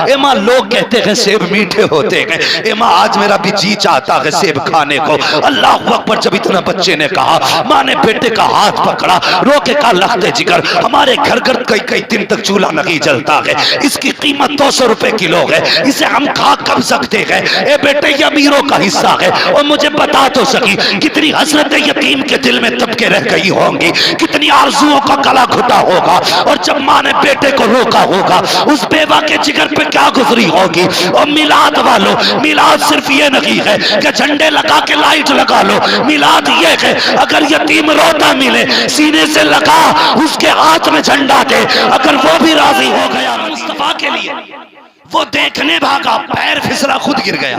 ए माँ लोग कहते हैं सेब मीठे होते हैं, ए माँ आज मेरा भी जी चाहता है सेब खाने को। अल्लाह अकबर। जब इतना बच्चे ने कहा, माँ ने बेटे का हाथ पकड़ा, रोके का लखते जिगर, हमारे घर घर कई कई दिन तक चूल्हा नहीं जलता है, इसकी कीमत 200 रुपए किलो है, इसे हम खा कब सकते हैं? ए बेटे ये अमीरों का हिस्सा है। और मुझे बता तो सकी कितनी हसरत यतीम के दिल में तब के रह गई होंगी, कितनी आरजुओं का गला घुटा होगा, और जब माँ ने बेटे को रोका होगा उस बेवा के जिगर पे क्या गुजरी होगी। और मिलाद वालों, मिलाद सिर्फ ये नहीं है कि झंडे लगा के लाइट लगा लो, मिलाद ये है अगर यतीम रोता मिले सीने से लगा उसके हाथ में झंडा दे, अगर वो भी राजी हो गया मुस्तफा के लिए, वो देखने भागा, पैर फिसला खुद गिर गया।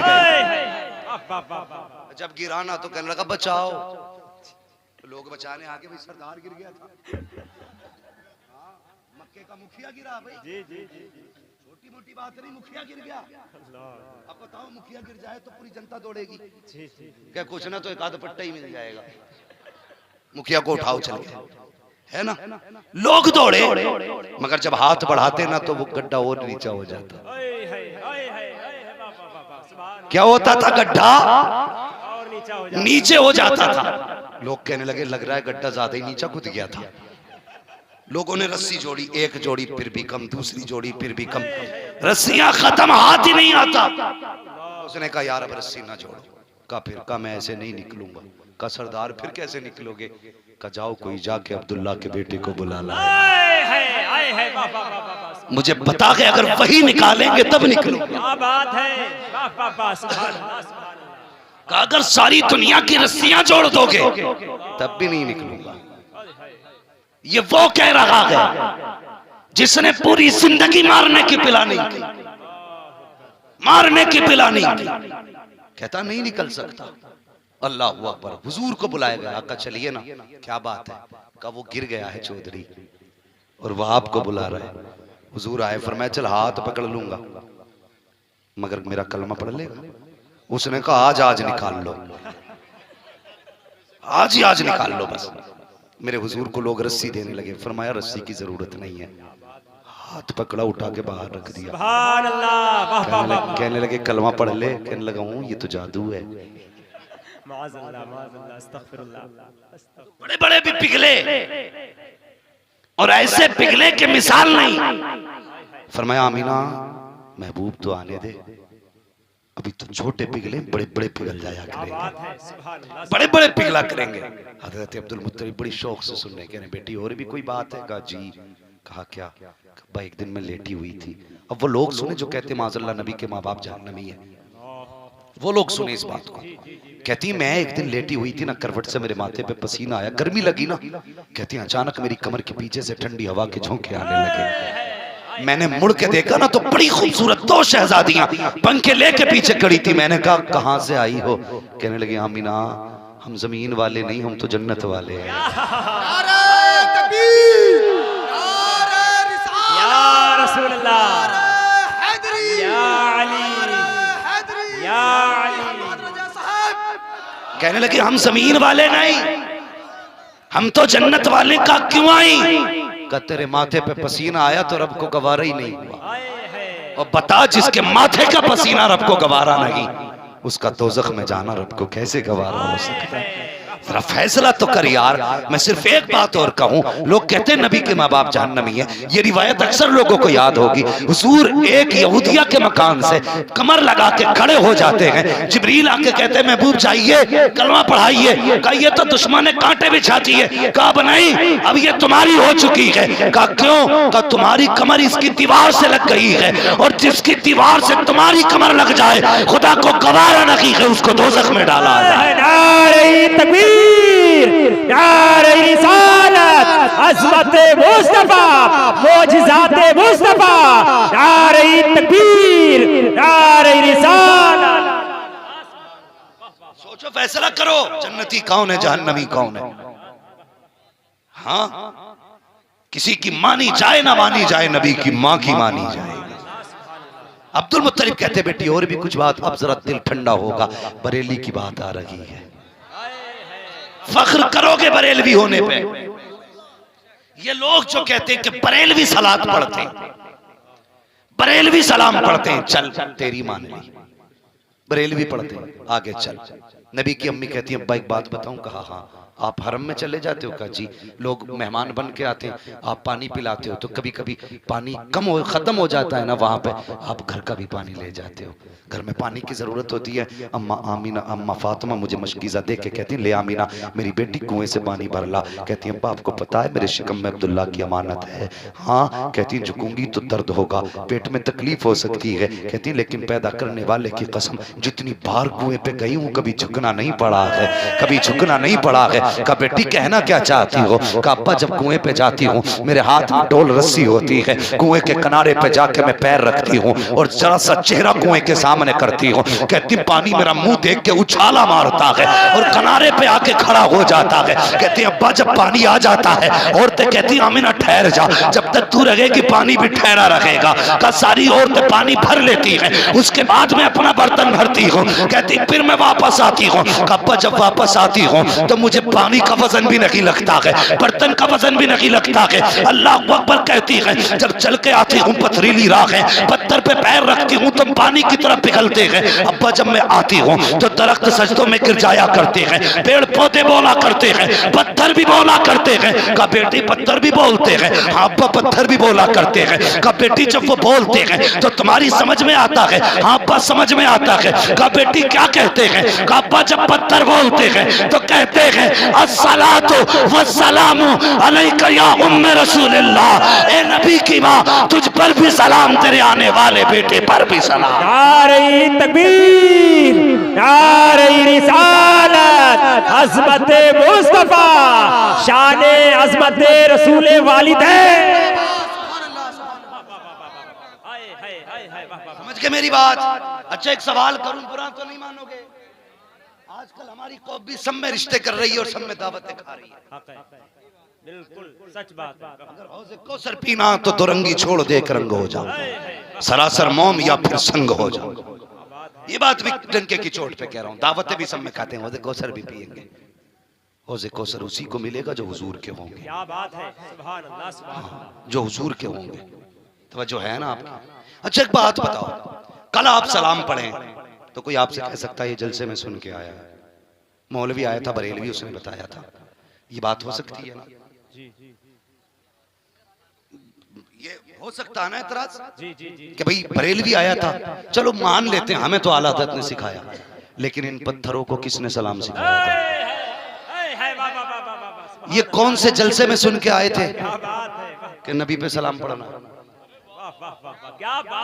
जब गिराना तो कहने लगा बचाओ, तो लोग बचाने आगे, भाई सरदार गिर गया था, मक्के का मुखिया गिरा भाई, छोटी मोटी बात नहीं, मुखिया गिर गया। अब बताओ मुखिया गिर जाए तो पूरी जनता दौड़ेगी क्या? कुछ ना तो एक आध पट्टा ही मिल जाएगा, मुखिया को उठाओ चल के, है ना? लोग दौड़े, मगर जब हाथ बढ़ाते ना तो वो गड्ढा और नीचा हो जाता। क्या होता था? गड्ढा नीचे हो जाता था। लोग कहने लगे लग रहा है गड्ढा ज्यादा ही नीचा कूद गया था। लोगों ने रस्सी जोड़ी, एक जोड़ी फिर भी कम, दूसरी जोड़ी फिर भी कम, रस्सियां खत्म, हाथ ही नहीं आता। उसने कहा यार अब रस्सी ना जोड़ो। का फिर का मैं ऐसे नहीं निकलूंगा। का सरदार फिर कैसे निकलोगे? का जाओ कोई जाके अब्दुल्ला के बेटे को बुला ला, मुझे पता है अगर वही निकालेंगे तब निकलूंगा। अगर सारी दुनिया की रस्सियां जोड़ दोगे तब भी नहीं निकलूंगा। ये वो कह रहा है जिसने पूरी जिंदगी मारने की पिलानी की, मारने की पिलानी की, कहता नहीं निकल सकता। अल्लाह अकबर। हुजूर को बुलाया गया, आका चलिए ना, क्या बात है? का वो गिर गया है चौधरी और वो आपको बुला रहा है। हुजूर आए, फरमाया चल हाथ पकड़ लूंगा मगर मेरा कलमा पढ़ लेगा। उसने कहा आज निकाल लो, आज निकाल लो बस। मेरे हुजूर को लोग रस्सी देने लगे, फरमाया रस्सी की जरूरत नहीं है, हाथ पकड़ा उठा के बाहर रख दिया। सुभान अल्लाह। कहने लगे कलमा पढ़ ले, कहने लगा हूं ये तो जादू है। बड़े बड़े भी पिघले और ऐसे पिघले के मिसाल नहीं। फरमाया आमीना महबूब तो आने दे, अभी तो छोटे पिघले, बड़े बड़े पिघल जाया करेंगे, बड़े बड़े पिघला करेंगे। हजरत अब्दुल मुत्तलिब बड़ी शौक से सुन रहे, कह रहे बेटी और भी कोई बात है? कहा जी। कहा क्या? कहा एक दिन मैं लेटी हुई थी। अब वो लोग सुने जो कहते माज़अल्लाह नबी के माँ बाप जहन्नमी है, वो लोग सुने इस बात को। कहती मैं एक दिन लेटी हुई थी ना, करवट से मेरे माथे पे पसीना आया, गर्मी लगी ना, कहती अचानक मेरी कमर के पीछे से ठंडी हवा के झोंके आने लगे। मैंने मुड़ के देखा ना तो बड़ी खूबसूरत दो शहजादियां पंखे लेके पीछे खड़ी थी। मैंने कहा कहां से आई हो? कहने लगी आमीना हम जमीन वाले नहीं, हम तो जन्नत वाले हैं। या रसूल अल्लाह, या अली, या अली। कहने लगे हम जमीन वाले नहीं, हम तो जन्नत वाले। का क्यों आई? का तेरे माथे पे पसीना आया तो रब को गवारा ही नहीं हुआ। और बता जिसके माथे का पसीना रब को गवारा नहीं, उसका दोज़ख में जाना रब को कैसे गवारा हो सकता है? जरा फैसला तो कर यार। मैं सिर्फ एक बात और कहूं, लोग कहते हैं नबी के माँ बाप जहन्नमी है, ये रिवायत अक्सर लोगों को याद होगी। हुजूर एक यहूदिया के मकान से कमर लगा के खड़े हो जाते हैं, जिब्रील आके कहते हैं महबूब चाहिए कलमा पढ़ाइए। कहा ये तो दुश्मन कांटे बिछाती है। कहा बनाई अब ये तुम्हारी हो चुकी है। कहा क्यों? कहा तुम्हारी कमर इसकी दीवार से लग गई है, और जिसकी दीवार से तुम्हारी कमर लग जाए खुदा को गवारा नहीं है, उसको दोज़ख में डाला जाए। नारे रिसालत, अज़मत मुस्तफा, मोजिज़ात मुस्तफा, नारे तकबीर, नारे रिसालत। सोचो फैसला करो, जन्नती कौन है, जहन्नमी कौन है? हाँ, किसी की मानी जाए ना मानी जाए, नबी की माँ की मानी जाए। अब्दुल मुत्तलिब कहते बेटी और भी कुछ बात, अब जरा दिल ठंडा होगा, बरेली की बात आ रही है। फख्र करोगे बरेलवी होने पे। ये लोग जो कहते हैं कि बरेलवी सलात पढ़ते, बरेलवी सलाम पढ़ते हैं, चल तेरी मान ली। बरेलवी पढ़ते हैं, आगे चल। नबी की अम्मी कहती है अब्बा एक बात बताऊं? कहा हाँ। आप हरम में चले जाते हो? कहा जी। लोग मेहमान बन के आते हैं, आप पानी पिलाते हो, तो कभी कभी पानी खत्म हो जाता है ना वहाँ पे, आप घर का भी पानी ले जाते हो। घर में पानी की ज़रूरत होती है। अम्मा फातिमा मुझे मशकीज़ा देख के कहती है ले आमीना मेरी बेटी कुएं से पानी भर ला। कहती है अब्बा आपको पता है मेरे शिकम में अब्दुल्ला की अमानत है? हाँ। कहती है झुकूंगी तो दर्द होगा, पेट में तकलीफ हो सकती है। कहती है लेकिन पैदा करने वाले की कसम जितनी बार कुएं पे गई हूँ कभी झुकना नहीं पड़ा है, कभी झुकना नहीं पड़ा है। का बेटी कहना क्या चाहती हो? का अब्बा जब कुएं पे जाती हूँ मेरे हाथ में डोल रस्सी होती है, कुएं के किनारे पे जाके मैं पैर रखती हूँ और जरा सा चेहरा कुएं के सामने करती हूँ। कहती पानी मेरा मुंह देख के उछाला मारता है और किनारे पे आके खड़ा हो जाता है। कहती अब्बा जब पानी आ जाता है औरतें कहती आमीना ठहर जा, जब तक तू रहेगी पानी भी ठहरा रहेगा। का सारी औरतें पानी भर लेती हैं, उसके बाद में अपना बर्तन भरती हूँ। कहती फिर मैं वापस आती हूँ। अब्बा जब वापस आती हूँ तो मुझे पानी का वजन भी नहीं लगता है, बर्तन का वजन भी नहीं लगता है। अल्लाह अकबर कहती है जब चल के आती हूँ पथरीली राह है, पत्थर पे पैर रखती हूँ तो पानी की तरफ पिघलते हैं। अब्बा जब मैं आती हूँ तो दरख्त सजदों में गिर जाया करते हैं, पेड़ पौधे बोला करते हैं, पत्थर भी बोला करते हैं। का बेटी पत्थर भी बोलते हैं? हाँ अब्बा पत्थर भी बोला करते हैं। का बेटी जब वो बोलते हैं तो तुम्हारी समझ में आता है? हाँ अब्बा समझ में आता है। का बेटी क्या कहते हैं? का अब्बा जब पत्थर बोलते हैं तो कहते हैं अस्सलातु वस्सलामु अलैका या उम्मे रसूलिल्लाह। ए नबी की माँ तुझ पर भी सलाम, तेरे आने वाले बेटे पर भी सलाम। नारे तकबीर, नारे रिसालत, अज़मत मुस्तफा, शाने अज़मत रसूल वालिदैन। समझ के मेरी बात? अच्छा एक सवाल करूं, बुरा तो नहीं मानोगे? आजकल हमारी कौम भी सब में रिश्ते कर रही है और सब में दावतें खा रही है। बिल्कुल सच बात है। अगर हौज़े कौसर पीना तो दुरंगी छोड़ दे कर रंग हो जाओ, सरासर मोम या फिर संग हो जाओ। ये बात भी डंके की चोट पे कह रहा हूँ। दावतें भी सब में खाते हैं, हौज़े कौसर भी पिएंगे। हौज़े कौसर उसी को मिलेगा जो हुजूर के होंगे। क्या बात है, सुभान अल्लाह, सुभान अल्लाह। जो हुजूर के होंगे। तवज्जो है ना आपकी? अच्छा एक बात बताओ, कल आप सलाम पढ़ें तो कोई आपसे कह सकता है ये जलसे में सुन के आया है, मौलवी आया था बरेलवी उसने बताया था, ये बात हो सकती है ना? ये हो सकता है ना एतराज कि भाई बरेलवी आया था, चलो मान लेते हैं हमें तो आला हज़रत ने सिखाया, लेकिन इन पत्थरों को किसने सलाम सिखाया था? ये कौन से जलसे में सुन के आए थे कि नबी पे सलाम पढ़ना?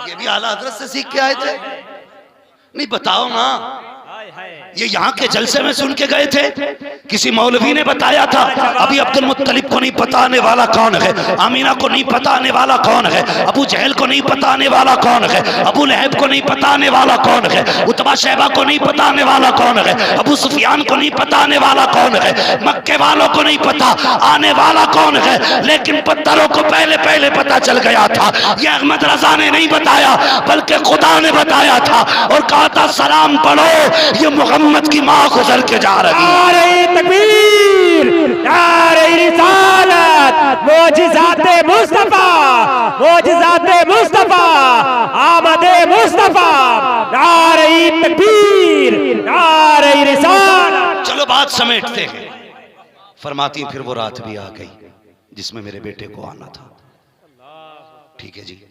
ये भी आला हज़रत से सीख के आए थे? नहीं बताओ ना, ये यहाँ के जलसे में सुन के गए थे? किसी मौलवी ने बताया था? अभी अब्दुल मुत्तलिब को नहीं पता आने वाला कौन है, आमीना को नहीं पता आने वाला कौन है, अबू जहल को नहीं पता आने वाला कौन है, अबू लहब को नहीं पता आने वाला कौन है, उतबा शैबा को नहीं पता आने वाला कौन है, अबू सुफियान को नहीं पता आने वाला कौन है, मक्के वालों को नहीं पता आने वाला कौन है, लेकिन पत्थरों को पहले पहले पता चल गया था। ये अहमद रजा ने नहीं बताया बल्कि खुदा ने बताया था और कहा था सलाम पढ़ो, ये मोहम्मद की माँ गुजर के जा रही है। नारे तकबीर, नारे रिसालत, मोजिज़ाते मुस्तफा, मोजिज़ाते मुस्तफा, आमदे मुस्तफा, नारे तकबीर, नारे रिसालत। चलो बात समेटते हैं। फरमाती फिर वो रात भी आ गई जिसमें मेरे बेटे को आना था। ठीक है जी,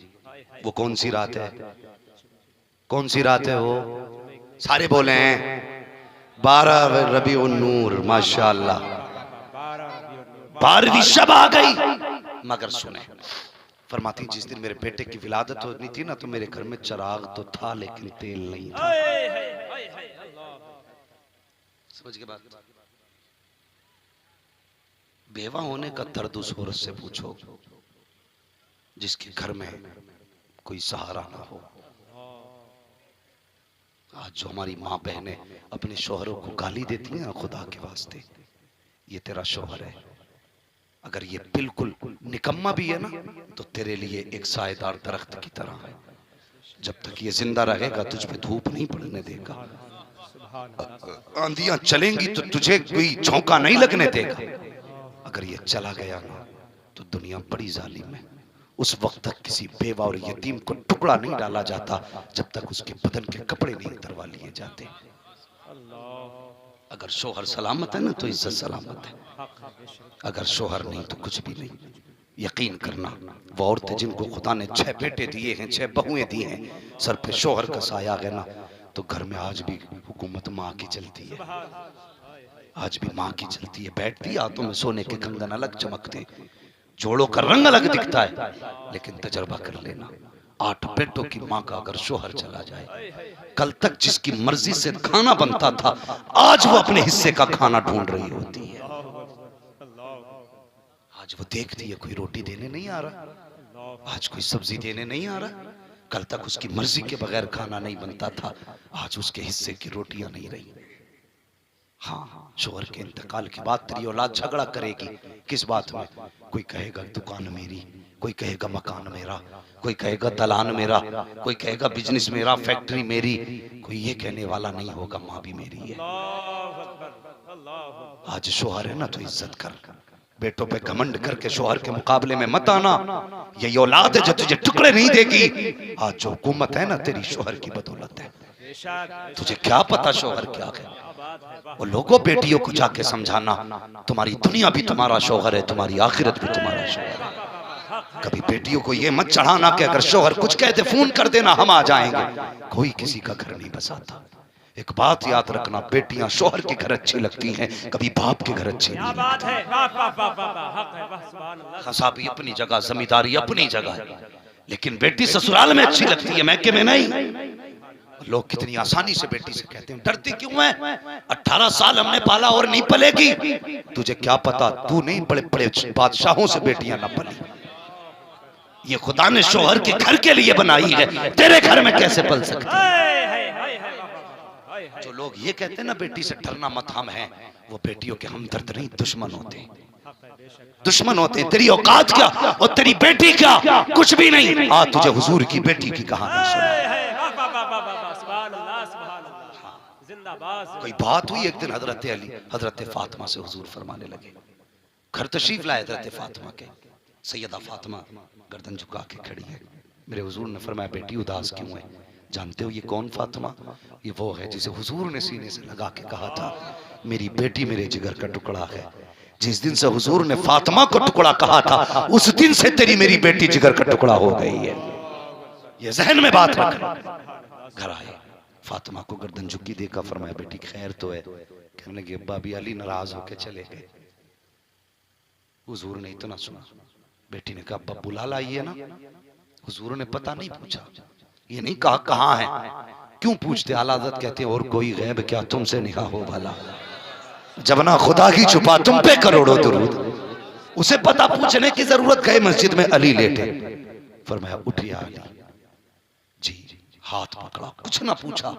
वो कौन सी रात है? कौन सी रात है वो? सारे बोले हैं 12 रबीउन नूर, माशाअल्लाह 12वीं शब आ गई। मगर सुने, फरमाती जिस दिन मेरे बेटे की विलादत होनी थी ना तो मेरे घर में चिराग तो था लेकिन तेल नहीं था। समझ के बात? बेवा होने का दर्द उस औरत से पूछो जिसके घर में कोई सहारा ना हो। आज जो हमारी माँ बहनें अपने शोहरों को गाली देती हैं, खुदा के वास्ते ये तेरा शोहर है, अगर ये बिल्कुल निकम्मा भी है ना तो तेरे लिए एक सायेदार दरख्त की तरह है। जब तक ये जिंदा रहेगा तुझ पे धूप नहीं पड़ने देगा, आंधियां चलेंगी तो तुझे कोई झोंका नहीं लगने देगा। अगर ये चला गया ना तो दुनिया बड़ी जालिम है, उस वक्त तक किसी बेवा और यतीम को टुकड़ा नहीं डाला जाता जब तक उसके बदन के कपड़े नहीं उतरवा लिए जाते। अगर शोहर सलामत है ना तो इज्जत सलामत है, अगर शोहर नहीं तो कुछ भी नहीं। यकीन करना, वो औरतें जिनको खुदा ने 6 बेटे दिए हैं, 6 बहुएं दी हैं, सर पे शोहर का साया है ना, तो घर में आज भी हुकूमत माँ की चलती है, आज भी माँ की चलती है। बैठती है, हाथों में सोने के कंगन अलग चमकते, जोड़ों का रंग अलग दिखता है, लेकिन तजर्बा कर लेना, 8 बेटों की माँ का अगर शोहर चला जाए, कल तक जिसकी मर्जी से खाना बनता था आज वो अपने हिस्से का खाना ढूंढ रही होती है। आज वो देखती है कोई रोटी देने नहीं आ रहा, आज कोई सब्जी देने नहीं आ रहा, कल तक उसकी मर्जी के बगैर खाना नहीं बनता था, आज उसके हिस्से की रोटियां नहीं रही। हाँ, शोहर के इंतकाल के बाद तेरी औलाद झगड़ा करेगी, किस बात में? कोई कहेगा दुकान मेरी, कोई कहेगा मकान मेरा, कोई कहेगा दलान मेरा, कोई कहेगा बिजनेस मेरा, फैक्ट्री मेरी, कोई ये कहने वाला नहीं होगा माँ भी मेरी है। आज शोहर है ना तो इज्जत कर, बेटों पे घमंड करके शोहर के मुकाबले में मत आना। ये औलाद है जो तुझे टुकड़े नहीं देगी। आज जो हुकूमत है ना तेरी शोहर की बदौलत है। तुझे क्या पता शोहर क्या है? वो लोगों बेटियों को जाके समझाना, तुम्हारी दुनिया भी तुम्हारा शोहर है, तुम्हारी आखिरत भी तुम्हारा शोहर है। कभी बेटियों को ये मत चढ़ाना कि अगर शोहर कुछ कहते फोन कर देना हम आ जाएंगे। कोई किसी का घर नहीं बसाता। एक बात याद रखना, बेटियां शोहर के घर अच्छी लगती हैं, कभी बाप के घर अच्छी नहीं लगती। खसाबी अपनी जगह, जमींदारी अपनी जगह है, लेकिन बेटी ससुराल में अच्छी लगती है, मैके में नहीं। लोग कितनी आसानी से बेटी से कहते हैं डरती क्यों है? 18 साल हमने पाला और नहीं पलेगी। तुझे क्या पता, तू नहीं, बड़े बड़े बादशाहों से बेटियां न पली। ये खुदा ने शोहर के घर के लिए बनाई है, तेरे घर में कैसे पल सकती है? जो लोग ये कहते हैं ना बेटी से डरना मत, हम हैं, वो बेटियों के हमदर्द नहीं, दुश्मन होते हैं, दुश्मन होते हैं। तेरी औकात क्या और तेरी बेटी क्या? कुछ भी नहीं। आज तुझे हुजूर की बेटी की कहानी सुना। कोई बात हुई एक दिन हजरत अली, हजरत फातिमा से हुजूर फरमाने लगे, घर तशरीफ लाए हजरत फातिमा के। सैयदा फातिमा गर्दन झुका के खड़ी है। मेरे हुजूर ने फरमाया बेटी उदास क्यों है? जानते हो ये कौन फातिमा? ये वो है जिसे हुजूर ने सीने से लगा के कहा था मेरी बेटी मेरे जिगर का टुकड़ा है। जिस दिन से हुजूर ने फातिमा को टुकड़ा कहा था उस दिन से तेरी मेरी बेटी जिगर का टुकड़ा हो गई है। ये जहन में बात रख। घर आए, फातिमा को गर्दन झुकी देखा, फरमाया बेटी खैर तो है? कहने लगे अब्बा भी अली नाराज होके चले गए। हुजूर ने इतना सुना, बेटी ने कहा अब्बा बुला लाइए ना। हुजूर ने पता नहीं पूछा, ये नहीं कहा कहाँ है, क्यों पूछते? आला हज़रत कहते हैं और कोई गैब क्या तुमसे निगाह हो भला, जब ना खुदा की छुपा तुम पे करोड़ों दुरूद। उसे पता पूछने की जरूरत, गए मस्जिद में अली लेटे, फरमाया उठिए अली जी, हाथ पकड़ा, कुछ ना पूछा,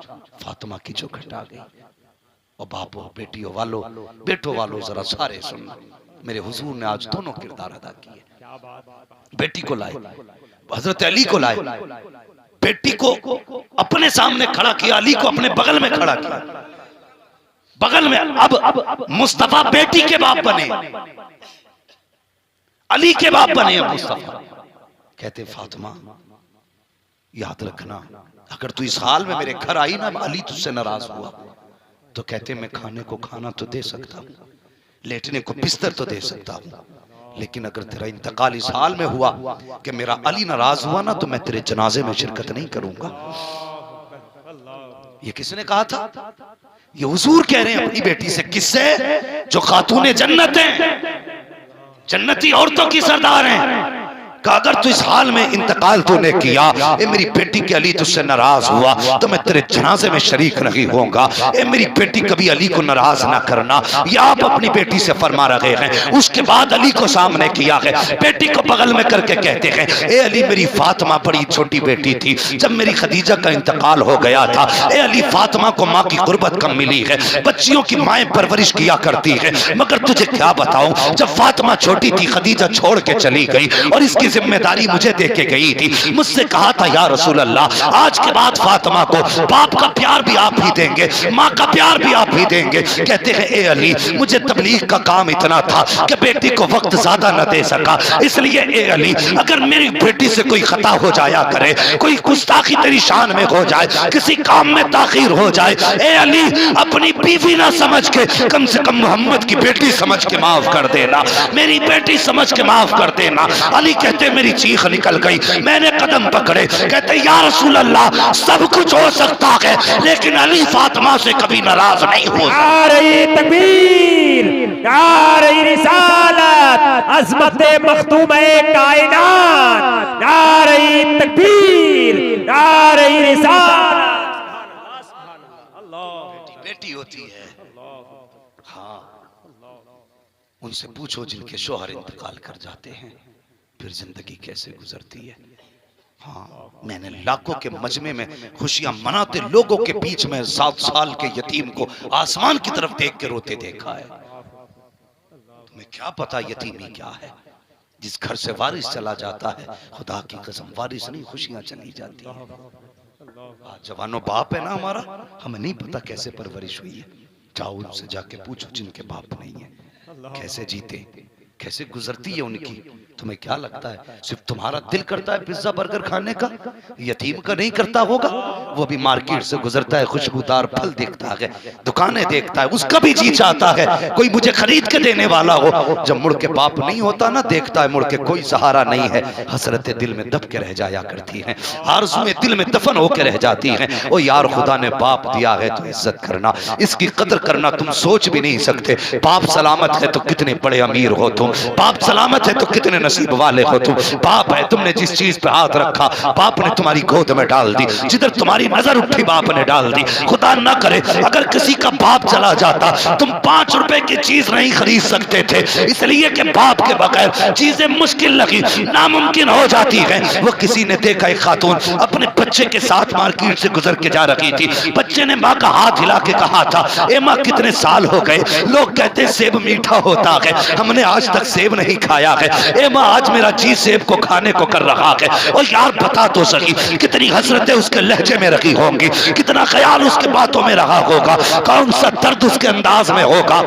फातिमा की चौखट आ गई। और बापो बेटियों वालों, बेटों वालों जरा सारे सुनना, मेरे हुजूर ने आज दोनों किरदार अदा किए। बेटी को लाए, हजरत अली को लाए, बेटी को अपने सामने खड़ा किया, अली को अपने बगल में खड़ा किया, बगल में। अब मुस्तफा बेटी के बाप बने, अली के बाप बने अब मुस्तफा। कहते फातिमा याद रखना, अगर तू इस हाल में मेरे घर आई ना, अली तुझसे नाराज हुआ तो कहते मैं खाने को खाना तो दे सकता हूँ, लेटने को बिस्तर तो दे सकता हूँ, लेकिन अगर तेरा इंतकाल इस हाल में हुआ कि मेरा अली नाराज हुआ ना तो मैं तेरे जनाजे में शिरकत नहीं करूंगा। ये किसने कहा था? ये हुजूर कह रहे हैं अपनी बेटी से, किससे? जो खातूने जन्नत हैं, जन्नती औरतों की सरदार हैं। अगर तू इस हाल में इंतकाल तूने किया, ए मेरी बेटी के अली तुझसे नाराज हुआ तो मैं तेरे जनाजे में शरीक नहीं होऊंगा। ए मेरी बेटी कभी अली को नाराज ना करना, ये आप अपनी बेटी से फरमा रहे हैं। उसके बाद अली को सामने किया है, बेटी को बगल में करके कहते हैं ए अली मेरी फातिमा बड़ी छोटी बेटी थी, जब मेरी खदीजा का इंतकाल हो गया था, ए अली फातिमा को माँ की गुर्बत कम मिली है, बच्चियों की माएँ परवरिश किया करती है, मगर तुझे क्या बताऊं, जब फातिमा छोटी थी खदीजा छोड़ के चली गई और इसकी की जिम्मेदारी मुझे दे के गई थी। मुझसे कहा था या रसूल अल्लाह, आज के बाद फातिमा को बाप का प्यार भी आप ही देंगे, माँ का प्यार भी आप ही देंगे। कहते हैं ए अली, मुझे तबलीग का काम इतना था कि बेटी को वक्त ज्यादा न दे सका, इसलिए ए अली अगर मेरी बेटी से कोई खता हो जाया करे, कोई गुस्ताखी तेरी शान में हो जाए, किसी काम में ताखीर हो जाए, ए अली अपनी बीवी ना समझ के कम से कम मोहम्मद की बेटी समझ के माफ कर देना, मेरी बेटी समझ के माफ कर देना। अली कहते मेरी चीख निकल गई, मैंने कदम पकड़े, कहते या रसूल अल्लाह सब कुछ हो सकता है लेकिन अली फातिमा से कभी नाराज नहीं हो सकता। नारे तकबीर, नारे रिसालत, अज़मत मखदूम-ए कायनात, नारे तकबीर, नारे रिसालत। बेटी होती है, हाँ उनसे पूछो जिनके शोहर इंतकाल कर जाते हैं फिर जिंदगी कैसे गुजरती है। हाँ मैंने लाखों के मजमे में खुशियां मनाते लोगों के बीच में 7 साल के यतीम को आसमान की तरफ देख के रोते देखा है। तुम्हें क्या पता यतीमी क्या है। जिस घर से वारिस चला जाता है, खुदा की कसम वारिस नहीं खुशियां चली जाती है। जवानों बाप है ना हमारा, हमें नहीं पता कैसे परवरिश हुई है। जाओ उनसे जाके पूछो जिनके बाप नहीं है, कैसे जीते, कैसे गुजरती है उनकी। तुम्हें क्या लगता है सिर्फ तुम्हारा दिल करता है पिज्जा बर्गर खाने का, यतीम का नहीं करता होगा? वो भी मार्केट से गुजरता है, खुशबूदार फल देखता है, दुकानें देखता है, उसका भी जी चाहता है कोई मुझे खरीद के देने वाला हो। जब मुड़ के बाप नहीं होता ना, देखता है मुड़ के कोई सहारा नहीं है, हसरतें दिल में दब के रह जाया करती हैं, आरज़ुएं दिल में दफन होकर रह जाती हैं। ओ यार खुदा ने बाप दिया है तो इज्जत करना, इसकी कदर करना तुम सोच भी नहीं सकते। बाप सलामत है तो कितने बड़े अमीर हो तुम, बाप सलामत है तो कितने नसीब वाले हो तुम। बाप है, तुमने जिस चीज पे हाथ रखा बाप ने तुम्हारी गोद में डाल दी, जिधर तुम्हारी नजर उठी बाप ने डाल दी। खुदा ना करे अगर किसी का बाप चला जाता, तुम 5 रुपए की चीज नहीं खरीद सकते थे, इसलिए कि बाप के बगैर चीजें मुश्किल लगी, नामुमकिन हो जाती है। वो किसी ने देखा एक खातून अपने बच्चे के साथ मार्केट से गुजर के जा रही थी, बच्चे ने माँ का हाथ हिला के कहा था ए माँ कितने साल हो गए, लोग कहते सेब मीठा होता है, हमने आज तक सेब नहीं खाया है, ए माँ आज मेरा जी सेब को खाने को कर रहा है। और यार बता तो सही कितनी हसरतें उसके लहजे में रखी होंगी, कितना ख्याल उसके बातों में रहा होगा, कौन सा दर्द उसके अंदाज में होगा।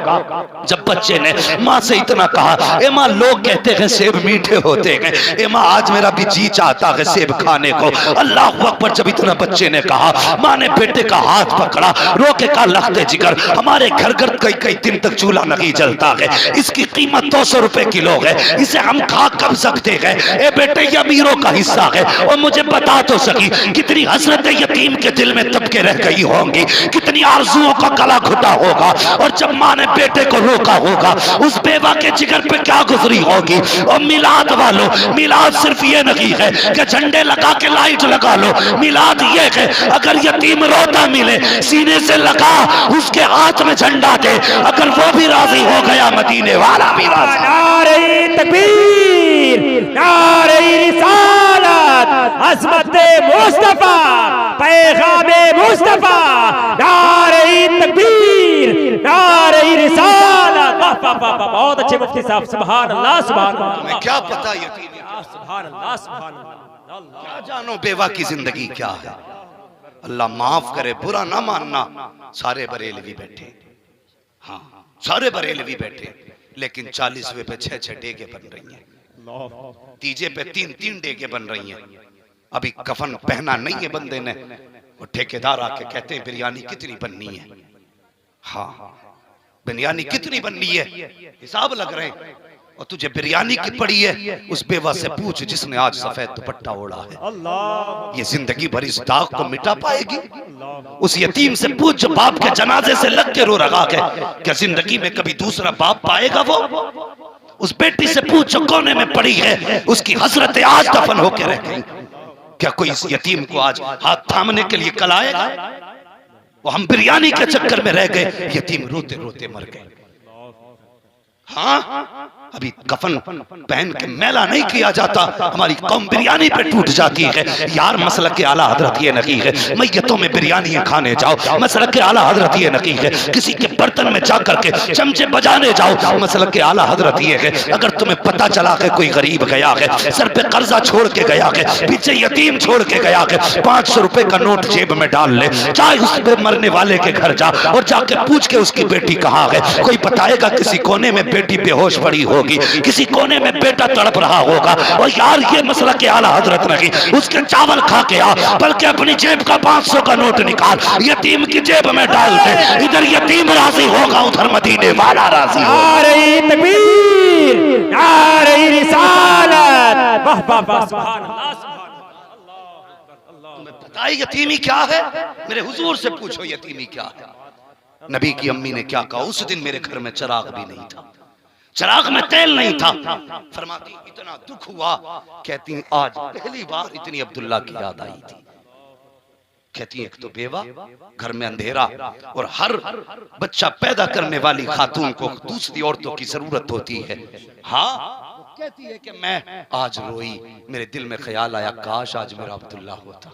जब बच्चे ने माँ से इतना कहा ए माँ लोग कहते हैं सेब मीठे होते हैं, ए माँ आज मेरा भी जी चाहता है सेब खाने को। अल्लाह अकबर। जब इतना बच्चे ने कहा, माँ ने बेटे का हाथ पकड़ा, रोके का लखते जिगर, हमारे घर घर कई कई दिन तक चूल्हा नहीं जलता है, इसकी कीमत 200 रुपए किलो है, इसे हम खा कब सकते हैं। ए बेटे ये अमीरों का हिस्सा है। और मुझे बता तो सकी कितनी हसरतें यतीम के दिल में दब के रह गई होंगी, कितनी आरजुओं का गला घुटा होगा। और जब माँ ने बेटे को रोका होगा, उस बेवा के जिगर पे क्या गुजरी होगी। और मिलाद वालों, मिलाद सिर्फ ये नहीं है कि झंडे लगा के लाइट लगा लो, मिलाद ये है अगर यतीम रोता मिले सीने से लगा उसके हाथ में झंडा दे, अगर वो भी राजी हो गया मदीने वाला भी राजी। नारे तकबीर, नारे रिसालत, अज़मत-ए मुस्तफा, पैगाम-ए मुस्तफा, नारे तकबीर, नारे रिसालत। बहुत अच्छे मुफ्ती साहब, सुभान अल्लाह, सुभान अल्लाह। तुम्हें क्या पता यतीम सुभान अल्लाह, सुभान अल्लाह। क्या जानो बेवा की जिंदगी क्या है। अल्लाह माफ करे, बुरा ना मानना। सारे बरेलवी बैठे, हाँ सारे बरेलवी बैठे, लेकिन 40वें पे 6-6 डेगे बन रही हैं, तीजे पे 3-3 डेगे बन रही हैं। अभी कफन पहना नहीं है बंदे ने, वो ठेकेदार आके कहते हैं बिरयानी कितनी बननी है। हाँ बिरयानी कितनी बननी है, हिसाब लग रहे हैं। और तुझे बिरयानी की पड़ी है, उस बेवा से पूछ जिसने आज सफेद दुपट्टा ओढ़ा है, ये जिंदगी भर इस दाग को मिटा पाएगी। उस यतीम से पूछ जो बाप के जनाजे से लग के रो रहा है, क्या जिंदगी में कभी दूसरा बाप पाएगा वो। उस बेटी से पूछ जो कोने में पड़ी है, उसकी हसरतें आज दफन होकर रह गई, क्या कोई इस यतीम को आज हाथ थामने के लिए कल आएगा। वो हम बिरयानी के चक्कर में रह गए, यतीम रोते रोते मर गए। हाँ अभी कफन पहन के मैला नहीं किया जाता, हमारी कौम बिरयानी पे टूट जाती है। यार मसलक के आला हजरत ये नहीं है मैयतों में बिरयानी खाने जाओ, मसलक के आला हजरत ये नहीं है किसी के बर्तन में जाकर के चमचे बजाने जाओ, मसलक के आला हजरत ये है अगर तुम्हें पता चला कि कोई गरीब गया है, सर पे कर्जा छोड़ के गया है, पीछे यतीम छोड़ के गया है, 500 रुपए का नोट जेब में डाल ले, चाहे उस पे मरने वाले के घर जा और जाके पूछ के उसकी बेटी कहाँ है। कोई बताएगा किसी कोने में बेटी बेहोश पड़ी होगी, किसी कोने में बेटा तड़प रहा होगा। और यार ये मसला के आला हजरत नहीं, उसके चावल खा के आ, बल्कि अपनी जेब का 500 का नोट निकाल, यतीम की जेब में डाल दे। इधर यतीम राजी होगा, उधर मदीने वाला राजी होगा। नारे तकबीर, नारे रिसालत, वाह वाह वाह, सुभान अल्लाह, सुभान अल्लाह। तुम्हें पता है यतीमी क्या है? मेरे हुजूर से पूछो यतीमी क्या है। नबी की अम्मी ने क्या कहा, उस दिन मेरे घर में चिराग भी नहीं था, चिराग में तेल नहीं था। फरमाती इतना दुख हुआ, कहती आज पहली बार इतनी अब्दुल्ला की याद आई थी। कहती एक तो बेवा, घर में अंधेरा, और हर बच्चा पैदा करने वाली खातून को दूसरी औरतों की जरूरत होती है। हाँ कहती है कि मैं आज रोई, मेरे दिल में ख्याल आया काश आज मेरा अब्दुल्ला होता,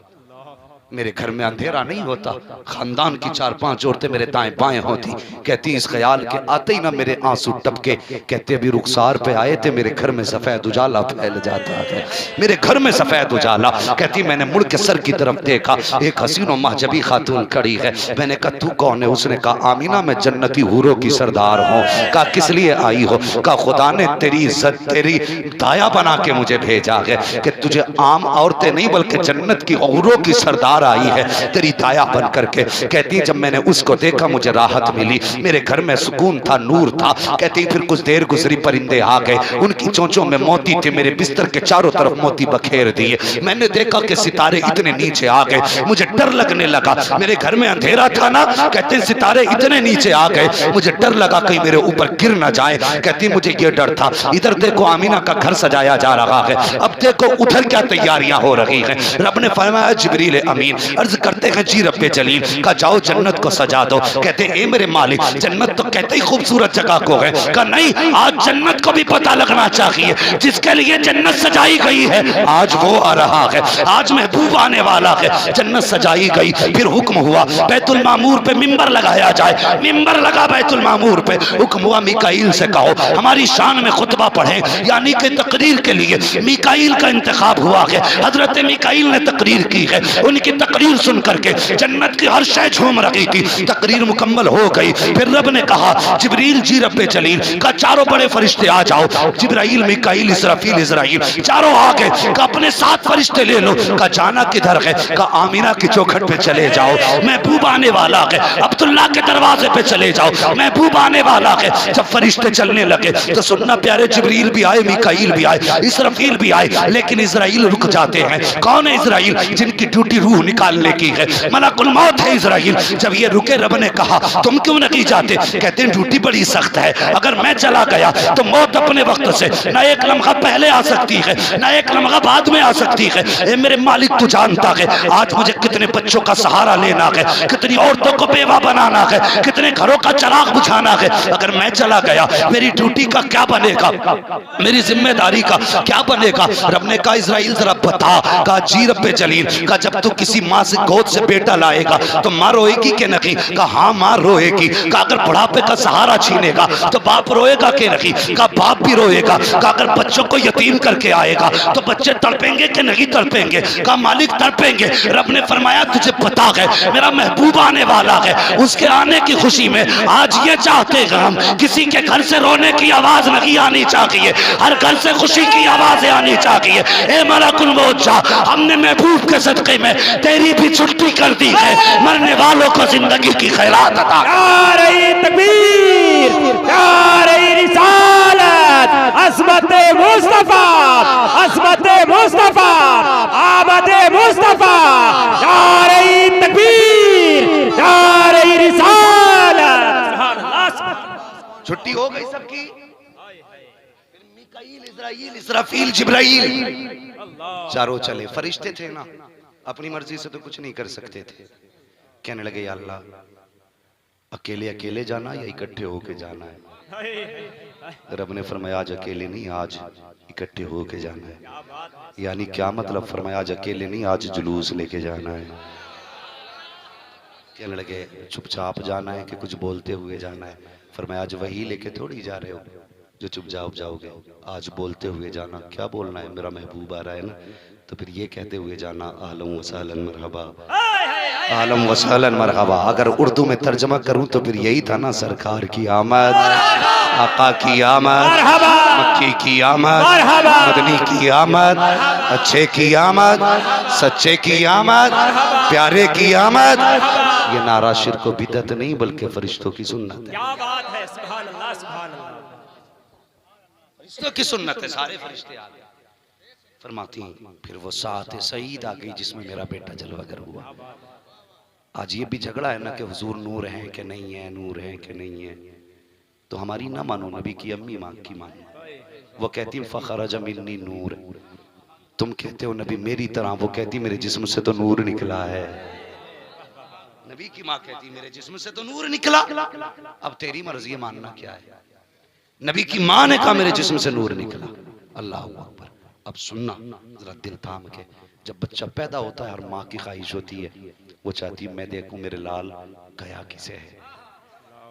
मेरे घर में अंधेरा नहीं होता, खानदान की 4-5 औरतें मेरे दाएं बाएं होती। कहती इस ख्याल के आते ही ना मेरे आंसू टपके। कहते अभी रुखसार पे आए थे, मेरे घर में सफेद उजाला फैल जाता है, मेरे घर में सफेद उजाला। कहती मैंने मुड़ के सर की तरफ देखा, एक हसीन और महजबी खातून खड़ी है। मैंने कहा तू कौन है? उसने कहा आमीना मैं जन्नती हूरों की सरदार हूँ। कहा किस लिए आई हो? कहा खुदा ने तेरी इज्जत तेरी दाया बना के मुझे भेजा है कि तुझे आम औरतें नहीं बल्कि जन्नत की हूरों की सरदार आई है तेरी दाया बन करके। कहती जब मैंने उसको देखा मुझे राहत मिली, मेरे घर में सुकून था, नूर था। कहती फिर कुछ देर गुजरी, परिंदे आ गए, उनकी चोंचों में मोती थे, मेरे बिस्तर के चारों तरफ मोती बखेर दिए। मैंने देखा कि सितारे इतने नीचे आ गए, मुझे डर लगने लगा। मेरे घर में अंधेरा था ना, कहते सितारे इतने नीचे आ गए, मुझे डर लगा कहीं मेरे ऊपर गिर ना जाए। कहती मुझे ये डर था। इधर देखो आमीना का घर सजाया जा रहा है, अब देखो उधर क्या तैयारियां हो रही हैं। रब ने फरमाया जिब्रील अमीन अर्ज करते हैं जी रब्बे जलील का जाओ जन्नत को सजा दो। कहते ए मेरे मालिक जन्नत तो कहते ही खूबसूरत जगह को है। कहा नहीं, आज जन्नत को भी पता लगना चाहिए जिसके लिए जन्नत सजाई गई है, आज वो आ रहा है, आज महबूब आने वाला है। जन्नत सजाई गई, फिर हुक्म हुआ बैतुल मामूर पे मिंबर लगाया जाए। मिंबर लगा बैतुल मामूर पे, हुक्म हुआ मिकाईल से कहो हमारी शान में खुतबा पढ़े, यानी कि तकरीर के लिए मिकाईल का इंतखाब हुआ है। हजरत मिकाईल ने तकरीर की है, उनकी तकरीर सुन करके जन्नत की हर शय झूम रही थी। तकरीर मुकम्मल हो गई, फिर रब ने कहा जिब्रील जी रब्बे जलील का चारों बड़े फरिश्ते आ जाओ। जिब्राइल मिकाईल इसराफील इजराइल चारों आ गए। का अपने 7 फरिश्ते ले लो। का जाना किधर है? का आमीना की चौखट पे चले जाओ, महबूब आने वाला है। अब्दुल्ला के दरवाजे पे चले जाओ, महबूब आने वाला है। जब फरिश्ते चलने लगे तो सुनना प्यारे, जिब्रील भी आए, मिकाईल भी आए, इसराफील भी आए, लेकिन इजराइल रुक जाते हैं। कौन है इजराइल? जिनकी ड्यूटी रूह निकालने की है, मलकुल मौत है इजराइल। जब ये रुके रब ने कहा तुम क्यों नहीं जाते? कहते हैं ड्यूटी बड़ी सख्त है, अगर मैं चला गया तो मौत अपने वक्त से न एक लम्हा पहले आ सकती है न एक लम्हा बाद में आ सकती है। ए मेरे मालिक तू जानता है आज मुझे कितने बच्चों का सहारा लेना है, कितनी औरतों को बेवा बनाना है, कितने घरों का चिराग बुझाना है। अगर मैं चला गया मेरी ड्यूटी का क्या बनेगा, मेरी जिम्मेदारी का क्या बनेगा? रब ने कहा इजराइल जरा बता। कहा जी रब्बे जलील का जब तू किसी माँ से गोद से बेटा लाएगा तो माँ रोएगी कि नहीं? कहा हाँ माँ रोएगी। कहा अगर बुढ़ापे का सहारा छीनेगा तो बाप रोएगा कि नहीं? कहा बाप भी रोएगा। कहा अगर बच्चों को यतीम करके आएगा तो बच्चे तड़पेंगे कि नहीं तड़पेंगे? कहा मालिक तड़पेंगे। रब ने फरमाया तुझे पता है मेरा महबूब आने वाला है, उसके आने की खुशी में आज ये चाहते हैं हम किसी के घर से रोने की आवाज नहीं आनी चाहिए, हर घर से खुशी की आवाजें आनी चाहिए। ए मलकुल मौत जा, हमने महबूब के सदके में तेरी भी छुट्टी कर दी है, मरने वालों को जिंदगी की खैरात अता। नारे तकबीर, नारे रिसालत, अज़मत मुस्तफा, अज़मत मुस्तफा, आमद मुस्तफा। नारे तकबीर, नारे रिसालत, सुभान अल्लाह। छुट्टी हो गई सबकी। मिकाईल इजराइल इसराफील जिब्राइल चारों चले। फरिश्ते थे ना, अपनी मर्जी से तो कुछ नहीं कर सकते थे। कहने लगे या अल्लाह अकेले अकेले जाना या इकट्ठे होके जाना है? रब ने फरमाया आज अकेले नहीं, आज इकट्ठे होके जाना है। यानी क्या मतलब? फरमाया आज अकेले नहीं, आज जुलूस लेके जाना है। कहने लगे चुपचाप जाना है कि कुछ बोलते हुए जाना है? फरमाया आज वही लेके थोड़ी जा रहे हो जो चुपचाप जाओगे, आज बोलते हुए जाना। क्या बोलना है? मेरा महबूब आ रहा है ना, तो फिर ये कहते हुए जाना आलम वसहलन मरहबा, आलम वसहलन मरहबा। अगर उर्दू में तर्जमा करूं तो फिर यही था ना, सरकार की आमद, आका की आमद, मक्की की आमद, मदनी की आमद, अच्छे की आमद, सच्चे की आमद, प्यारे की आमद। ये नारा शिर्क व बिदअत नहीं बल्कि फरिश्तों की सुन्नत है। क्या बात है, सुभान अल्लाह, सुभान अल्लाह। फरिश्तों की सुन्नत है, सारे फरिश्ते आ गए। फरमाती हैं फिर वो साथ सईद आ गई जिसमें मेरा बेटा जलवागर हुआ। आज ये भी झगड़ा है ना कि हुजूर नूर है कि नहीं है, नूर है कि नहीं है। तो हमारी ना मानो, नबी की अम्मी मां की मानो। वो कहती फखरज मिन्नी नूर, तुम कहते हो नबी मेरी तरह, वो कहती मेरे जिस्म से तो नूर निकला है। नबी की माँ कहती मेरे जिस्म से तो नूर निकला, अब तेरी मर्जी मानना क्या है। नबी की माँ ने कहा मेरे जिस्म से नूर निकला। अल्लाह अकबर। अब सुनना जरा दिल थाम के, जब बच्चा पैदा होता है और माँ की ख्वाहिश होती है, वो चाहती है मैं देखूं मेरे लाल गया किसे है,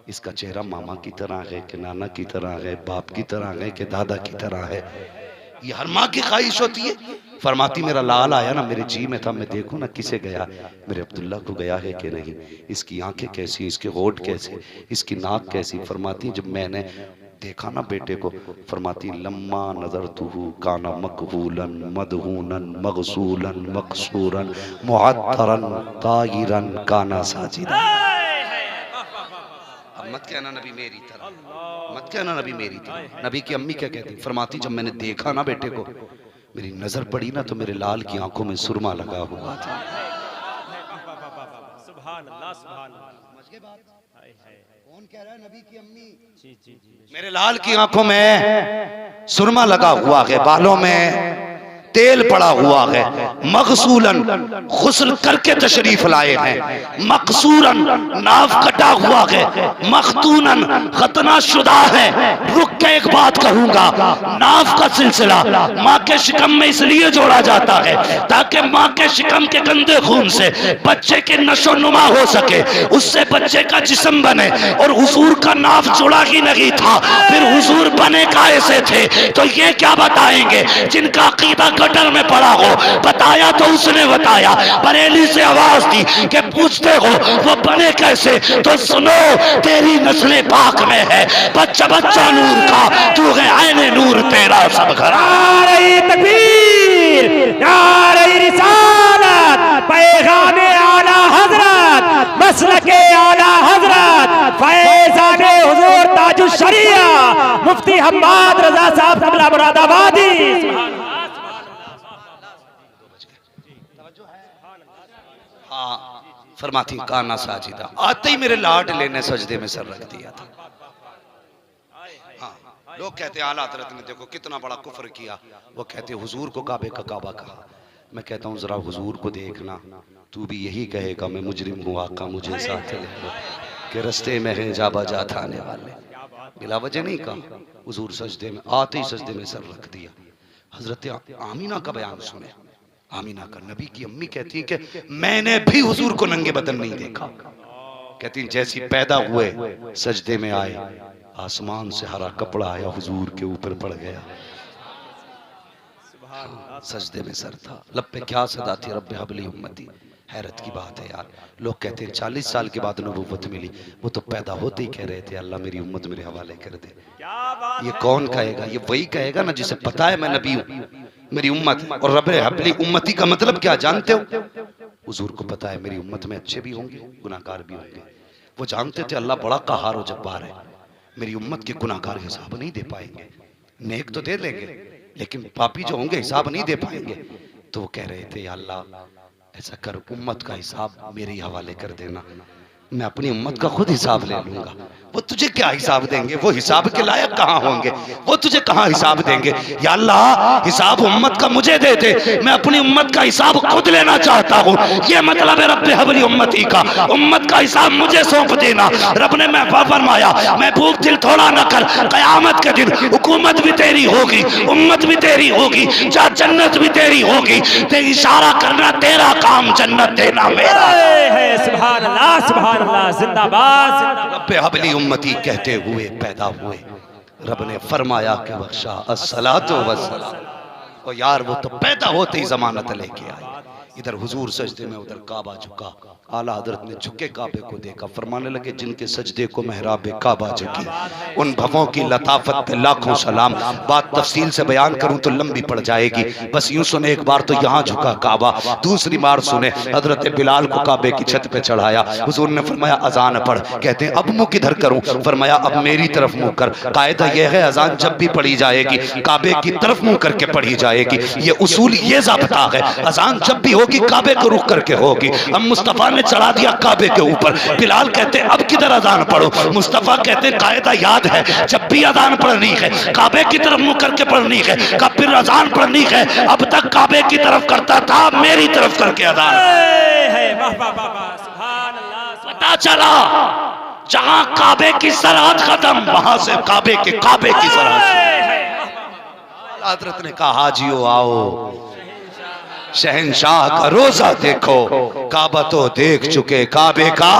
इसका चेहरा मामा की तरह है कि नाना की तरह है, बाप की तरह है कि दादा की तरह है। ये हर माँ की ख्वाहिश होती है। फरमाती मेरा लाल आया ना, मेरे जी में था, मैं देखूं ना किसे गया, मेरे अब्दुल्ला को गया है कि नहीं, इसकी आंखें कैसी, इसके होठ कैसे, इसकी नाक कैसी। फरमाती जब मैंने देखा ना बेटे को, फरमाती लम्मा नजर तुहु काना मकबूलन मदहूनन मगसूलन मकसूरन मुअत्तरन ताहिरन काना साजिदा। अब मत कहना नबी मेरी तरह, मत कहना नबी मेरी तरह। नबी की अम्मी क्या कहती? फरमाती जब मैंने देखा ना बेटे को, मेरी नजर पड़ी ना तो मेरे लाल की आंखों में सुरमा लगा हुआ था। सुभान अल्लाह, सुभान अल्लाह। कौन कह रहा है? नबी की अम्मी। जी जी जी। मेरे लाल की आंखों में सुरमा लगा हुआ है, बालों में तेल पड़ा हुआ है, मगसूलन गुस्ल करके तशरीफ लाए हैं, मकसूरन नाव कटा हुआ है, मखतूनन खतना शुदा है। रुक के एक बात कहूंगा, नाव का सिलसिला माँ के शिकम में इसलिए जोड़ा जाता है ताकि माँ के शिकम के गंदे खून से बच्चे के नशो नुमा हो सके, उससे बच्चे का जिस्म बने। और हुजूर का नाव जुड़ा ही नहीं था, फिर हुजूर बने कैसे थे? तो ये क्या बताएंगे जिनका अकीदा गटर में पड़ा हो। बताया तो उसने बताया, बरेली से आवाज दी कि पूछते हो वो बने कैसे, तो सुनो तेरी नस्ल पाक में है, बच्चा बच्चा नूर का, तू है आईने नूर तेरा सब घर। नारे तकबीर, नारे रिसालत, पैगामे आला हजरत, मसलके आला हजरत, फैज़ाने हुजूर ताजुश शरिया मुफ्ती हम्माद रजा साहब कमला मुरादाबादी। हाँ, फरमाती काना साजिदा, आते ही मेरे लाडले ने सजदे में सर रख दिया था। हाँ, लोग कहते हैं आला हज़रत ने देखो कितना बड़ा कुफ्र किया। वो कहते हुजूर को काबे का काबा कहा। मैं कहता हूँ जरा हुजूर को देखना, तू भी यही कहेगा मैं मुजरिम हूँ, आका मुझे साथ ले लो कि रस्ते में है जाबा जात आने वाले। बिला वजह नहीं कहा, हुजूर सजदे में आते ही सजदे में सर रख दिया। हजरत आमीना का बयान सुने। आमीना का, नबी की अम्मी कहती है कि मैंने भी हुजूर को नंगे बदन नहीं देखा। कहती हैं जैसी पैदा हुए सजदे में आए, आसमान से हरा कपड़ा आया हुजूर के ऊपर पड़ गया, सजदे में सर था। लब पे क्या सदा थी, रब्बे हबली उम्मती। हैरत की बात है यार, लोग कहते हैं 40 साल के बाद नबूवत मिली, वो तो पैदा होते ही कह रहे थे अल्लाह मेरी उम्मत मेरे हवाले कर दे। ये कौन कहेगा? ये वही कहेगा ना जिसे पता है मैं नबी हूँ, मेरी उम्मत। और रब्बे हबली उम्मती का मतलब क्या जानते हो? हुजूर को पता है मेरी उम्मत में अच्छे भी होंगे, गुनाहगार भी होंगे। वो जानते थे अल्लाह बड़ा कहार और जब्बार है, मेरी उम्मत के गुनाहगार हिसाब नहीं दे पाएंगे, नेक तो दे लेंगे लेकिन पापी जो होंगे हिसाब नहीं दे पाएंगे। तो वो कह रहे थे अल्लाह ऐसा कर, उम्मत का हिसाब मेरे ही हवाले कर देना। मैं अपनी उम्मत का खुद हिसाब ले लूंगा। वो तुझे क्या हिसाब देंगे? वो हिसाब के लायक कहाँ होंगे? वो तुझे कहाँ हिसाब देंगे? या अल्लाह, हिसाब उम्मत का मुझे दे दे, मैं अपनी उम्मत का हिसाब खुद लेना चाहता हूँ। ये मतलब है रब्बे हबली उम्मती का, उम्मत का हिसाब मुझे सौंप देना। रब ने मैं फरमाया, मैं भूख दिल थोड़ा न कर, कयामत के दिन हुकूमत भी तेरी होगी, उम्मत भी तेरी होगी, जा जन्नत भी तेरी होगी। ते इशारा करना तेरा काम, जन्नत देना मेरा। सुभान अल्लाह, सुभान अल्लाह, जिंदाबाद जिंदाबाद। रब्बे हबली उम्मती कहते हुए पैदा हुए, रब ने फरमाया कि बख्शा अस्सलातु वस्सलाम। और यार वो तो पैदा होते ही जमानत लेके आई। इधर हुजूर सजदे में, उधर काबा झुका। आला हजरत ने झुके काबे को देखा, फरमाने लगे जिनके सजदे को महराबे काबा झुकी, उन भवों की लताफत पे लाखों सलाम। बात तफसील से बयान करूं तो लंबी पड़ जाएगी, बस यूं सुने। एक बार तो यहाँ झुका काबा, दूसरी बार सुने हजरत बिलाल को काबे की छत पे चढ़ाया। हुजूर ने फरमाया अजान पढ़। कहते हैं अब मुंह किधर करूं? फरमाया अब मेरी तरफ मुंह कर। कायदा यह है अजान जब भी पढ़ी जाएगी काबे की तरफ मुंह करके पढ़ी जाएगी। ये उसूल, ये ज़ाब्ता है। अजान जब भी होगी काबे को रुख करके होगी। अब मुस्तफा ने चढ़ा दिया काबे के ऊपर। बिलाल कहते अब किधर अजान पढ़ो? मुस्तफा कहते कायदा याद है, जब भी अजान पढ़नी है काबे की तरफ मुंह करके पढ़नी है। कब फिर अजान पढ़नी है? अब तक काबे की तरफ करता था, मेरी तरफ करके अजान। पता चला जहां काबे की सरहद खत्म, वहां से काबे की सरहद। हजरत ने कहा हाजियो आओ, शहनशाह का रोजा देखो। काबा तो देख चुके, काबे का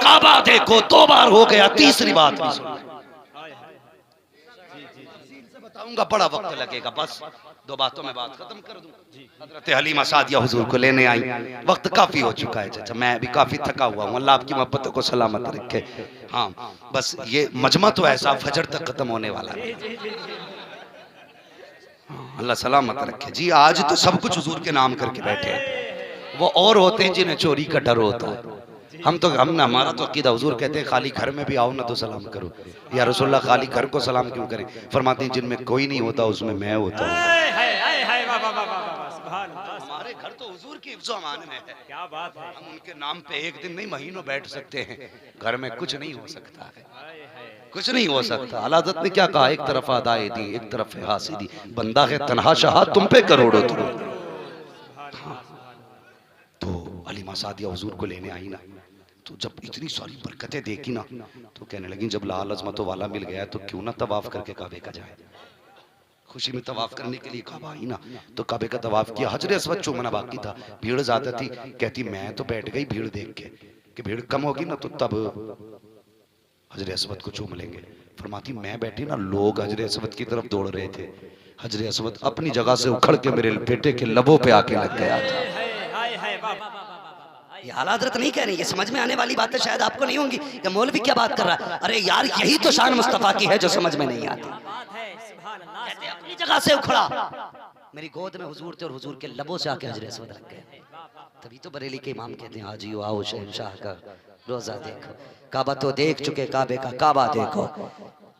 काबा देखो। 2 बार हो गया, तीसरी बात भी सुन। बताऊंगा, बड़ा वक्त लगेगा, बस 2 बातों में बात खत्म कर दूं। हजरत हलीमा सादिया हुजूर को लेने आई। वक्त काफी हो चुका है चाचा, मैं भी काफी थका हुआ हूँ। अल्लाह आपकी मोहब्बतों को सलामत रखे। हाँ, बस ये मजमा तो ऐसा फजर तक खत्म होने वाला है। अल्लाह सलामत रखे जी। आज तो सब कुछ हुजूर के नाम करके बैठे हैं। वो और होते हैं जिन्हें चोरी का डर होता है। हमारा तो अकीदा, हुजूर कहते हैं खाली घर में भी आओ ना तो सलाम करो। या रसूलुल्लाह खाली घर को सलाम क्यों करें? फरमाते हैं जिनमें कोई नहीं होता उसमें मैं होता हूँ। हमारे घर तो हुजूर की हिफ्ज़ो अमान में है। क्या बात है। हम उनके नाम पे एक दिन नहीं महीनों बैठ सकते हैं। घर में कुछ नहीं हो सकता है, कुछ नहीं हो सकता। आला हज़रत ने क्या कहा? एक तरफ अदाए दी, एक तरफ हासिदी। बंदा है तन्हा शाह, तुम पे करोड़ों दरूद। तो हलीमा सादिया हुजूर को लेने आई ना, तो जब इतनी सारी बरकतें देखी ना, तो कहने लगी जब लाल अजमतों वाला मिल गया तो क्यों ना तवाफ करके काबे का जाए। खुशी में तवाफ करने के लिए काबा आई ना, तो काबे का तवाफ किया। हजर अस्वद चूमना बाकी था, भीड़ ज्यादा थी। कहती मैं तो बैठ गई भीड़ देख के कि भीड़ कम होगी ना तो तब हजर अस्वद को चूम लेंगे। फरमाती मैं बैठी ना, लोग हजर अस्वद की तरफ दौड़ रहे थे। हजर अस्वद अपनी जगह से उखड़ के मेरे बेटे के लबों पे आके लग गया था। ये आला हज़रत नहीं कह रही, ये समझ में आने वाली बातें शायद आपको नहीं होंगी कि मौलवी क्या बात कर रहा है। अरे यार, यही तो शान मुस्तफा की है जो समझ में नहीं आती। कहते अपनी जगह से उखड़ा, मेरी गोद में हुजूर थे और हुजूर के लबों से आके हजर अस्वद लग गए। तभी तो बरेली के इमाम कहते हैं हाजियो आओ, शहनशाह का रोजा देखो। काबा तो देख चुके, काबे का काबा देखो।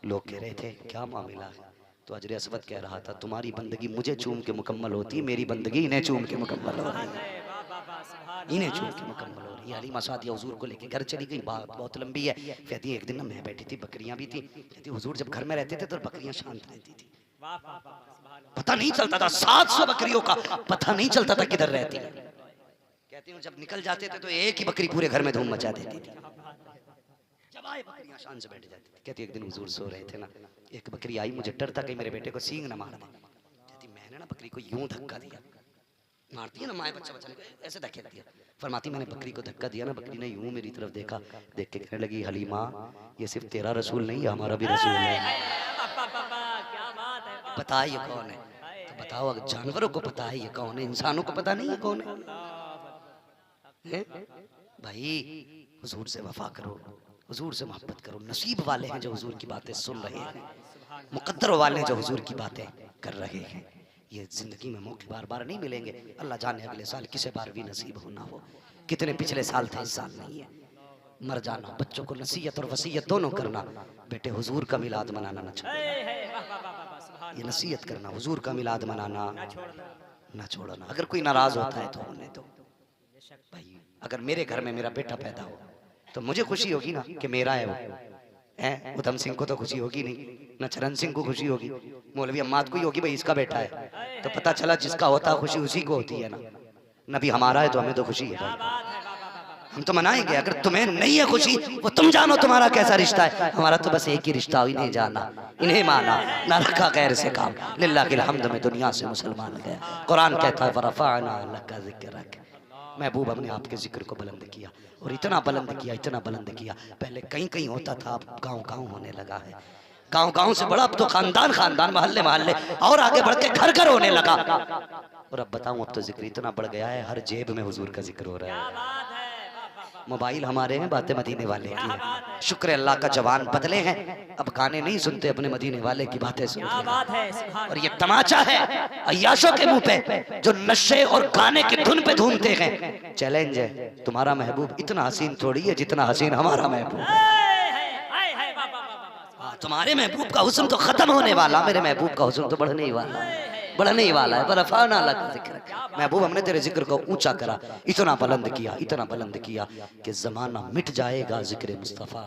लोग कह रहे थे क्या मामला है? तो हजर अस्वद कह रहा था तुम्हारी बंदगी मुझे चूम के मुकम्मल होती, मेरी बंदगी इन्हें चूम के मुकम्मल हो रही है, इन्हें चूम के मुकम्मल हो रही है। हलीमा सादिया हुजूर को लेके घर चली गई। बात बहुत लंबी है। कहती है एक दिन ना मैं बैठी थी, बकरियां भी थी। कहती हुजूर जब घर में रहते थे तो बकरियां शांत रहती थी, पता नहीं चलता था। 700 बकरियों का पता नहीं चलता था किधर रहती है। कहती हूँ जब निकल जाते थे तो एक ही बकरी पूरे घर में धूम मचा देती थी। जब आए बकरियां शान से बैठ जाती थी। कहती एक दिन हुजूर सो रहे थे ना, एक बकरी आई, मुझे डर था कहीं मेरे बेटे को सींग ना मार दे। कहती मैंने ना बकरी को यूं धक्का दिया, मारती है ना माए बच्चा बच्चा ऐसे धक्के दिया। फरमाती मैंने बकरी को धक्का दिया ना, बकरी ने यूं मेरी तरफ देखा, देख के कहने लगी हलीमा ये सिर्फ तेरा रसूल नहीं है, हमारा भी रसूल है। पता है ये कौन है? तो बताओ, अगर जानवरों को पता है ये कौन है, इंसानों को पता नहीं है कौन है? भाई हुजूर से वफा करो, हुजूर से मोहब्बत करो। नसीब वाले हैं जो हुजूर की बातें सुन रहे हैं, मुकद्दर वाले हैं जो हुजूर की बातें कर रहे हैं। ये जिंदगी में मौके बार बार नहीं मिलेंगे। अल्लाह जाने अगले साल किसे बार भी नसीब हो ना हो। कितने पिछले साल थे, इस साल नहीं है। मर जाना, बच्चों को नसीहत और वसीयत दोनों करना। बेटे हुजूर का मिलाद मनाना ना छोड़ो, ये नसीहत करना, हुजूर का मिलाद मनाना ना छोड़ना। अगर कोई नाराज होता है तो होने दो भाई। अगर मेरे घर में मेरा बेटा पैदा हो तो मुझे खुशी होगी ना कि मेरा है वो। है उधम सिंह को तो खुशी होगी नहीं, न चरण सिंह को खुशी होगी, मौलवी अम्माद को ही होगी, भाई इसका बेटा है। तो पता चला जिसका होता खुशी उसी को होती है ना। नबी हमारा है तो हमें तो खुशी है भाई, हम तो मनाएंगे। अगर तुम्हें नहीं है खुशी वो तुम जानो तुम्हारा कैसा रिश्ता है, हमारा तो बस एक ही रिश्ता, इन्हें जाना, इन्हें माना, ना रखा गैर से काम। लिल्लाहिल हम्द में दुनिया से मुसलमान गया। कुरान कहता है फरफ़अना लका ज़िक्रक, महबूब हमने आपके जिक्र को बुलंद किया, और इतना बुलंद किया, इतना बुलंद किया। पहले कहीं कहीं होता था, अब गांव गांव होने लगा है। गांव गांव से बड़ा अब तो खानदान खानदान, मोहल्ले मोहल्ले, और आगे बढ़ के घर घर होने लगा। और अब बताऊं, अब तो जिक्र इतना बढ़ गया है, हर जेब में हुजूर का जिक्र हो रहा है। मोबाइल हमारे हैं, बातें मदीने वाले की हैं। शुक्र अल्लाह का जवान बदले हैं, अब गाने नहीं सुनते, अपने मदीने वाले की बातें सुनते हैं। और ये तमाचा है अय्याशों के मुंह पे, जो नशे और गाने की धुन पे धूमते हैं। चैलेंज है, तुम्हारा महबूब इतना हसीन थोड़ी है जितना हसीन हमारा महबूब। तुम्हारे महबूब का हुस्न तो खत्म होने वाला, मेरे महबूब का हुस्न तो बढ़ने ही वाला है, बढ़ने ही वाला है। फरफ़अना लका ज़िक्रक, महबूब हमने तेरे जिक्र को ऊंचा करा, इतना बुलंद किया, इतना बुलंद किया कि जमाना मिट जाएगा, जिक्र मुस्तफ़ा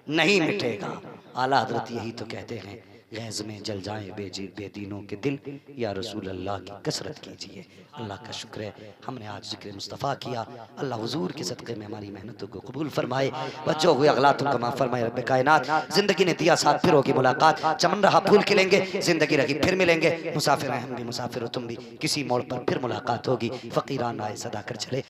नहीं मिटेगा। आला हजरत यही तो कहते हैं, गैज़ में जल जाए बेदीनों के दिल, या रसूल अल्लाह की कसरत कीजिए। अल्लाह का शुक्र है हमने आज जिक्र मुस्तफ़ा किया। अल्लाह हुजूर के सदक़े में हमारी मेहनतों को कबूल फरमाए, बच्चों हुए अगलातों को माफ़ फरमाए। रब्बे कायनात, ज़िंदगी ने दिया साथ, फिर होगी मुलाकात, चमन रहा फूल खिलेंगे, ज़िंदगी रही फिर मिलेंगे। मुसाफिर हैं हम भी, मुसाफिर हो तुम भी, किसी मोड़ पर फिर मुलाकात होगी। फ़कीरान आए सदा कर चले,